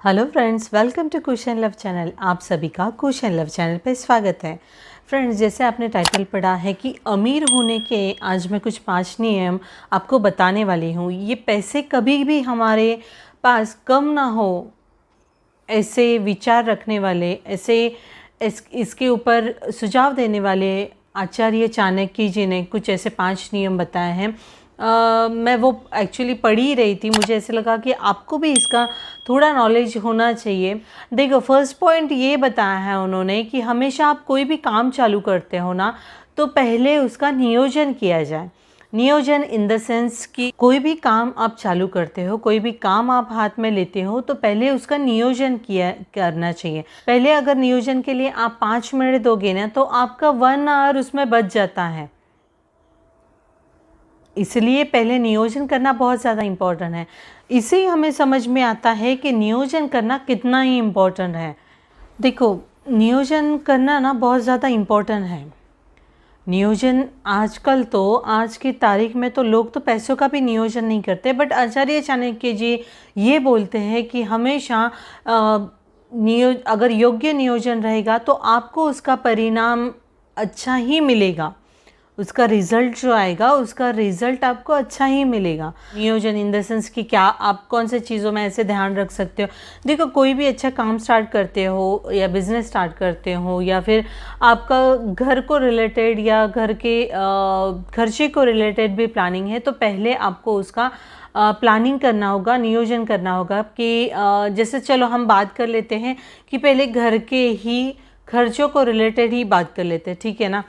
Hello friends, welcome to question love channel. आप सभी का क्वेश्चन लव चैनल पे स्वागत है। फ्रेंड्स, जैसे आपने टाइटल पढ़ा है कि अमीर होने के आज मैं कुछ 5 नियम आपको बताने वाली हूँ। ये पैसे कभी भी हमारे पास कम ना हो, ऐसे विचार रखने वाले, ऐसे इसके ऊपर सुझाव देने वाले आचार्य चाणक्य जी ने कुछ ऐसे 5 नियम बताए हैं। मैं वो एक्चुअली पढ़ ही रही थी, मुझे ऐसे लगा कि आपको भी इसका थोड़ा नॉलेज होना चाहिए। देखो, फर्स्ट पॉइंट ये बताया है उन्होंने कि हमेशा आप कोई भी काम चालू करते हो ना, तो पहले उसका नियोजन किया जाए। नियोजन इन द सेंस कि कोई भी काम आप चालू करते हो, कोई भी काम आप हाथ में लेते हो, तो पहले उसका नियोजन किया करना चाहिए। पहले अगर नियोजन के लिए आप 5 मिनट दोगे ना, तो आपका 1 आवर उसमें बच जाता है। इसलिए पहले नियोजन करना बहुत ज़्यादा इम्पोर्टेंट है। इसे ही हमें समझ में आता है कि नियोजन करना कितना ही इम्पोर्टेंट है। देखो, नियोजन करना ना बहुत ज़्यादा इम्पोर्टेंट है। नियोजन आजकल तो आज की तारीख में तो लोग तो पैसों का भी नियोजन नहीं करते, बट आचार्य चाणक्य जी ये बोलते हैं कि हमेशा अगर योग्य नियोजन रहेगा तो आपको उसका परिणाम अच्छा ही मिलेगा। उसका रिज़ल्ट जो आएगा, उसका रिज़ल्ट आपको अच्छा ही मिलेगा। नियोजन इन द सेंस कि क्या आप कौन से चीज़ों में ऐसे ध्यान रख सकते हो। देखो, कोई भी अच्छा काम स्टार्ट करते हो या बिज़नेस स्टार्ट करते हो, या फिर आपका घर को रिलेटेड या घर के खर्चे को रिलेटेड भी प्लानिंग है, तो पहले आपको उसका प्लानिंग करना होगा, नियोजन करना होगा कि जैसे चलो हम बात कर लेते हैं कि पहले घर के ही खर्चों को रिलेटेड ही बात कर लेते हैं, ठीक है ना।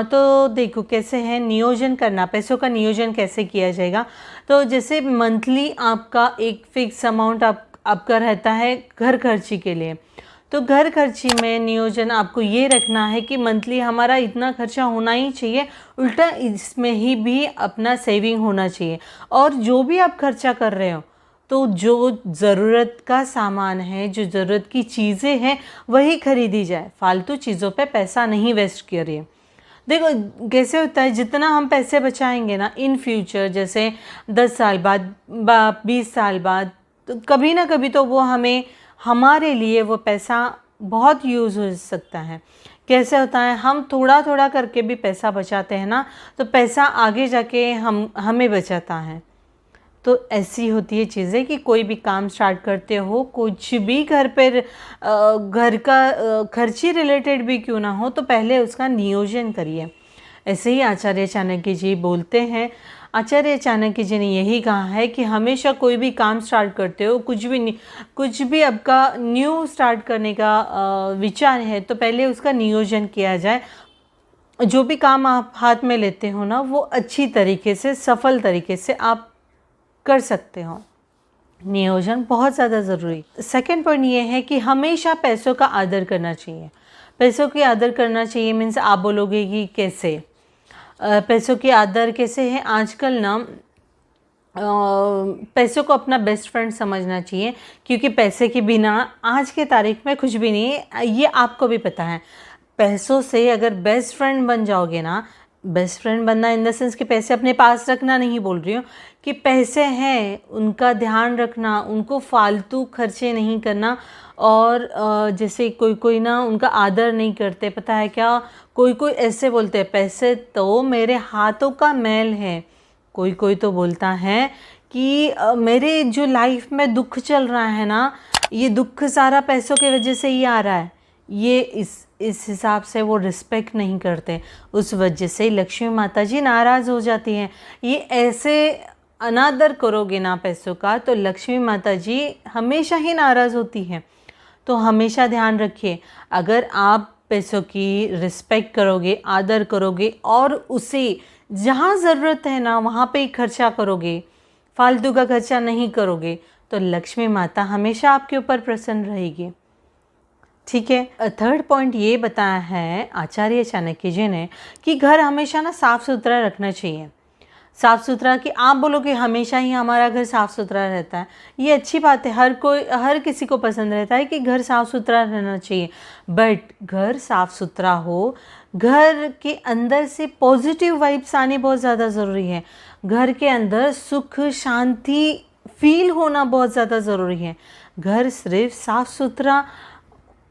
तो देखो कैसे है नियोजन करना, पैसों का नियोजन कैसे किया जाएगा। तो जैसे मंथली आपका एक फिक्स अमाउंट आपका रहता है घर खर्ची के लिए, तो घर खर्ची में नियोजन आपको ये रखना है कि मंथली हमारा इतना खर्चा होना ही चाहिए, उल्टा इसमें ही भी अपना सेविंग होना चाहिए। और जो भी आप खर्चा कर रहे हो, तो जो ज़रूरत का सामान है, जो ज़रूरत की चीज़ें हैं, वही खरीदी जाए। फालतू चीज़ों पे पैसा नहीं वेस्ट करिए। देखो कैसे होता है, जितना हम पैसे बचाएंगे ना इन फ्यूचर, जैसे 10 साल बाद 20 साल बाद, तो कभी ना कभी तो वो हमारे लिए वो पैसा बहुत यूज़ हो सकता है। कैसे होता है, हम थोड़ा थोड़ा करके भी पैसा बचाते हैं ना, तो पैसा आगे जाके हमें बचाता है। तो ऐसी होती है चीज़ें कि कोई भी काम स्टार्ट करते हो, कुछ भी घर पर घर का खर्ची रिलेटेड भी क्यों ना हो, तो पहले उसका नियोजन करिए। ऐसे ही आचार्य चाणक्य जी बोलते हैं। आचार्य चाणक्य जी ने यही कहा है कि हमेशा कोई भी काम स्टार्ट करते हो, कुछ भी आपका न्यू स्टार्ट करने का विचार है, तो पहले उसका नियोजन किया जाए। जो भी काम आप हाथ में लेते हो ना, वो अच्छी तरीके से, सफल तरीके से आप कर सकते हो। नियोजन बहुत ज़्यादा ज़रूरी। सेकंड पॉइंट ये है कि हमेशा पैसों का आदर करना चाहिए। पैसों की आदर करना चाहिए मीन्स आप बोलोगे कि कैसे, पैसों की आदर कैसे है। आजकल ना पैसों को अपना बेस्ट फ्रेंड समझना चाहिए, क्योंकि पैसे के बिना आज के तारीख में कुछ भी नहीं है, ये आपको भी पता है। पैसों से अगर बेस्ट फ्रेंड बन जाओगे ना, बेस्ट फ्रेंड बनना इन द सेंस कि पैसे अपने पास रखना नहीं बोल रही हूँ, कि पैसे हैं उनका ध्यान रखना, उनको फालतू खर्चे नहीं करना। और जैसे कोई ना उनका आदर नहीं करते, पता है क्या, कोई ऐसे बोलते हैं पैसे तो मेरे हाथों का मैल है। कोई तो बोलता है कि मेरे जो लाइफ में दुख चल रहा है ना, ये दुख सारा पैसों की वजह से ही आ रहा है। ये इस हिसाब से वो रिस्पेक्ट नहीं करते, उस वजह से लक्ष्मी माता जी नाराज़ हो जाती हैं। ये ऐसे अनादर करोगे ना पैसों का, तो लक्ष्मी माता जी हमेशा ही नाराज़ होती हैं। तो हमेशा ध्यान रखिए, अगर आप पैसों की रिस्पेक्ट करोगे, आदर करोगे, और उसे जहाँ ज़रूरत है ना वहाँ पे ही खर्चा करोगे, फालतू का खर्चा नहीं करोगे, तो लक्ष्मी माता हमेशा आपके ऊपर प्रसन्न रहेगी। ठीक है। थर्ड पॉइंट ये बताया है आचार्य चाणक्य जी ने कि घर हमेशा ना साफ़ सुथरा रखना चाहिए। साफ़ सुथरा कि आप बोलोगे हमेशा ही हमारा घर साफ़ सुथरा रहता है, ये अच्छी बात है, हर किसी को पसंद रहता है कि घर साफ़ सुथरा रहना चाहिए। बट घर साफ़ सुथरा हो, घर के अंदर से पॉजिटिव वाइब्स आने बहुत ज़्यादा ज़रूरी है। घर के अंदर सुख शांति फील होना बहुत ज़्यादा ज़रूरी है। घर सिर्फ साफ़ सुथरा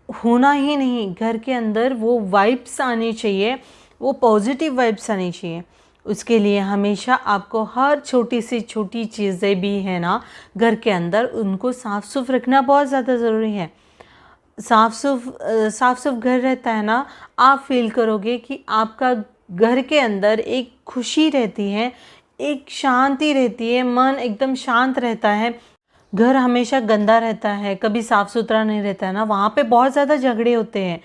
होना ही नहीं, घर के अंदर वो वाइब्स आनी चाहिए, वो पॉजिटिव वाइब्स आनी चाहिए। उसके लिए हमेशा आपको हर छोटी से छोटी चीज़ें भी है ना घर के अंदर, उनको साफ़ सुफ रखना बहुत ज़्यादा ज़रूरी है। साफ़ सुफ घर रहता है ना, आप फील करोगे कि आपका घर के अंदर एक खुशी रहती है, एक शांति रहती है, मन एकदम शांत रहता है। घर हमेशा गंदा रहता है, कभी साफ़ सुथरा नहीं रहता है ना, वहाँ पे बहुत ज़्यादा झगड़े होते हैं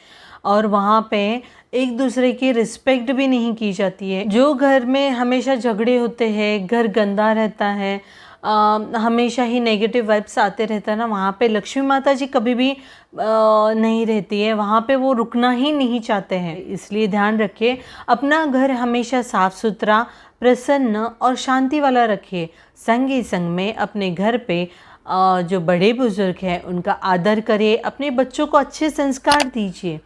और वहाँ पे एक दूसरे की रिस्पेक्ट भी नहीं की जाती है। जो घर में हमेशा झगड़े होते हैं, घर गंदा रहता है, हमेशा ही नेगेटिव वाइब्स आते रहता है ना, वहाँ पे लक्ष्मी माता जी कभी भी नहीं रहती है, वहाँ पे वो रुकना ही नहीं चाहते हैं। इसलिए ध्यान रखिए, अपना घर हमेशा साफ़ सुथरा, प्रसन्न और शांति वाला रखिए। संग ही संग में अपने घर पे जो बड़े बुजुर्ग हैं उनका आदर करिए, अपने बच्चों को अच्छे संस्कार दीजिए।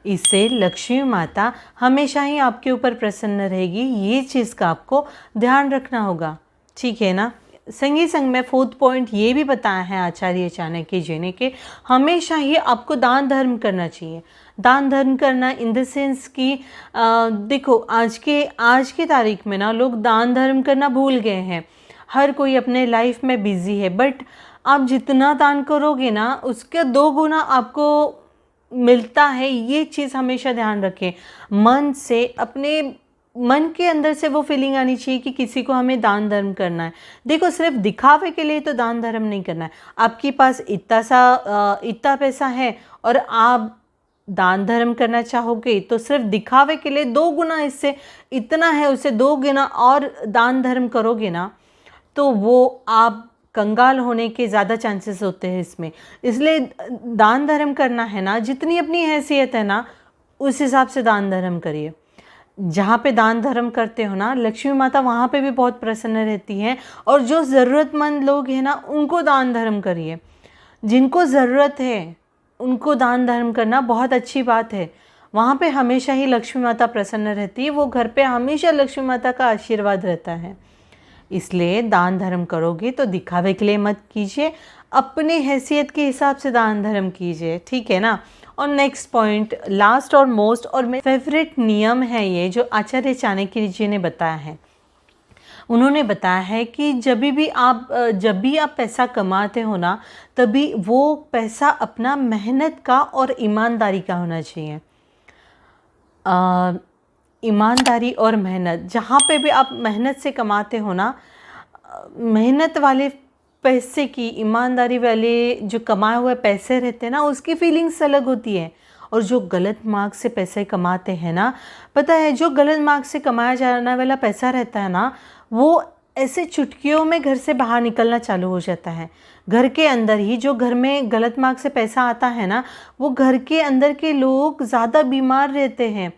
इससे लक्ष्मी माता हमेशा ही आपके ऊपर प्रसन्न रहेगी। ये चीज़ का आपको ध्यान रखना होगा, ठीक है ना। संगी संग में 4th पॉइंट ये भी बताया है आचार्य चाणक्य जी ने कि हमेशा ही आपको दान धर्म करना चाहिए। दान धर्म करना इन द सेंस कि देखो आज के तारीख में ना लोग दान धर्म करना भूल गए हैं। हर कोई अपने लाइफ में बिजी है, बट आप जितना दान करोगे ना उसके 2 गुना आपको मिलता है। ये चीज़ हमेशा ध्यान रखें। मन से, अपने मन के अंदर से वो फीलिंग आनी चाहिए कि किसी को हमें दान धर्म करना है। देखो सिर्फ दिखावे के लिए तो दान धर्म नहीं करना है। आपके पास इतना पैसा है और आप दान धर्म करना चाहोगे तो सिर्फ दिखावे के लिए 2 गुना, इससे इतना है उसे 2 गुना और दान धर्म करोगे ना, तो वो आप कंगाल होने के ज़्यादा चांसेस होते हैं इसमें। इसलिए दान धर्म करना है ना, जितनी अपनी हैसियत है ना उस हिसाब से दान धर्म करिए। जहाँ पे दान धर्म करते हो ना, लक्ष्मी माता वहाँ पे भी बहुत प्रसन्न रहती हैं। और जो ज़रूरतमंद लोग हैं ना उनको दान धर्म करिए। जिनको ज़रूरत है उनको दान धर्म करना बहुत अच्छी बात है। वहाँ पे हमेशा ही लक्ष्मी माता प्रसन्न रहती है, वो घर पे हमेशा लक्ष्मी माता का आशीर्वाद रहता है। इसलिए दान धर्म करोगे तो दिखावे के लिए मत कीजिए, अपने हैसियत के हिसाब से दान धर्म कीजिए, ठीक है ना। और नेक्स्ट पॉइंट, लास्ट और मोस्ट और मेरा फेवरेट नियम है ये जो आचार्य चाणक्य जी ने बताया है। उन्होंने बताया है कि जब भी आप पैसा कमाते हो ना, तभी वो पैसा अपना मेहनत का और ईमानदारी का होना चाहिए। ईमानदारी और मेहनत, जहाँ पे भी आप मेहनत से कमाते हो ना, मेहनत वाले पैसे की, ईमानदारी वाले जो कमाए हुए पैसे रहते हैं ना, उसकी फीलिंग्स अलग होती है। और जो गलत मार्ग से पैसे कमाते हैं ना, पता है जो गलत मार्ग से कमाया जाने वाला पैसा रहता है ना, वो ऐसे चुटकियों में घर से बाहर निकलना चालू हो जाता है। घर के अंदर ही जो घर में गलत मार्ग से पैसा आता है ना, वो घर के अंदर के लोग ज़्यादा बीमार रहते हैं।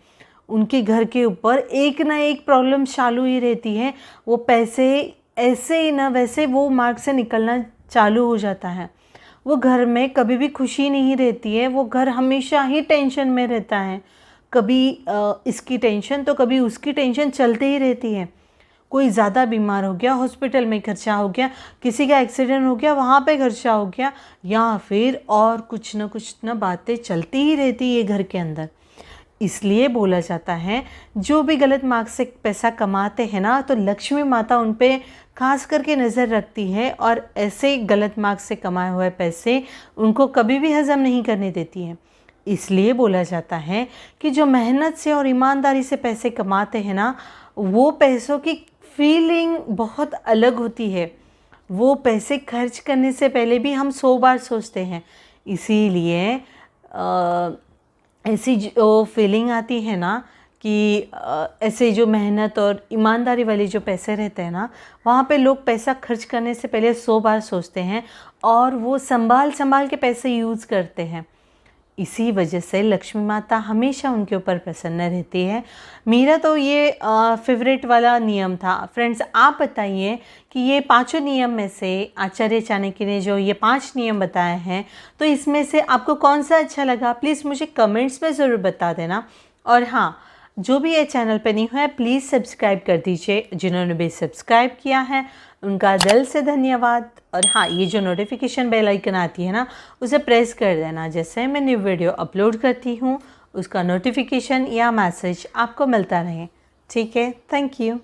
उनके घर के ऊपर एक ना एक प्रॉब्लम चालू ही रहती है। वो पैसे ऐसे ही ना वैसे वो मार्ग से निकलना चालू हो जाता है। वो घर में कभी भी खुशी नहीं रहती है। वो घर हमेशा ही टेंशन में रहता है। कभी इसकी टेंशन तो कभी उसकी टेंशन चलती ही रहती है। कोई ज़्यादा बीमार हो गया, हॉस्पिटल में खर्चा हो गया, किसी का एक्सीडेंट हो गया, वहाँ पे खर्चा हो गया, या फिर और कुछ ना बातें चलती ही रहती है घर के अंदर। इसलिए बोला जाता है जो भी गलत मार्ग से पैसा कमाते हैं ना, तो लक्ष्मी माता उन पे खास करके नज़र रखती है और ऐसे गलत मार्ग से कमाए हुए पैसे उनको कभी भी हजम नहीं करने देती है। इसलिए बोला जाता है कि जो मेहनत से और ईमानदारी से पैसे कमाते हैं ना, वो पैसों की फीलिंग बहुत अलग होती है। वो पैसे खर्च करने से पहले भी हम 100 बार सोचते हैं। इसीलिए ऐसी जो फीलिंग आती है ना कि ऐसे जो मेहनत और ईमानदारी वाले जो पैसे रहते हैं ना, वहाँ पे लोग पैसा खर्च करने से पहले 100 बार सोचते हैं और वो संभाल के पैसे यूज़ करते हैं। इसी वजह से लक्ष्मी माता हमेशा उनके ऊपर प्रसन्न रहती है। मेरा तो ये फेवरेट वाला नियम था। फ्रेंड्स, आप बताइए कि ये 5 नियम में से आचार्य चाणक्य ने जो ये 5 नियम बताए हैं, तो इसमें से आपको कौन सा अच्छा लगा, प्लीज़ मुझे कमेंट्स में ज़रूर बता देना। और हाँ, जो भी ये चैनल पे नहीं हुआ है प्लीज़ सब्सक्राइब कर दीजिए। जिन्होंने भी सब्सक्राइब किया है उनका दिल से धन्यवाद। और हाँ, ये जो नोटिफिकेशन बेल आइकन आती है ना, उसे प्रेस कर देना। जैसे मैं न्यू वीडियो अपलोड करती हूँ उसका नोटिफिकेशन या मैसेज आपको मिलता रहे। ठीक है, थैंक यू।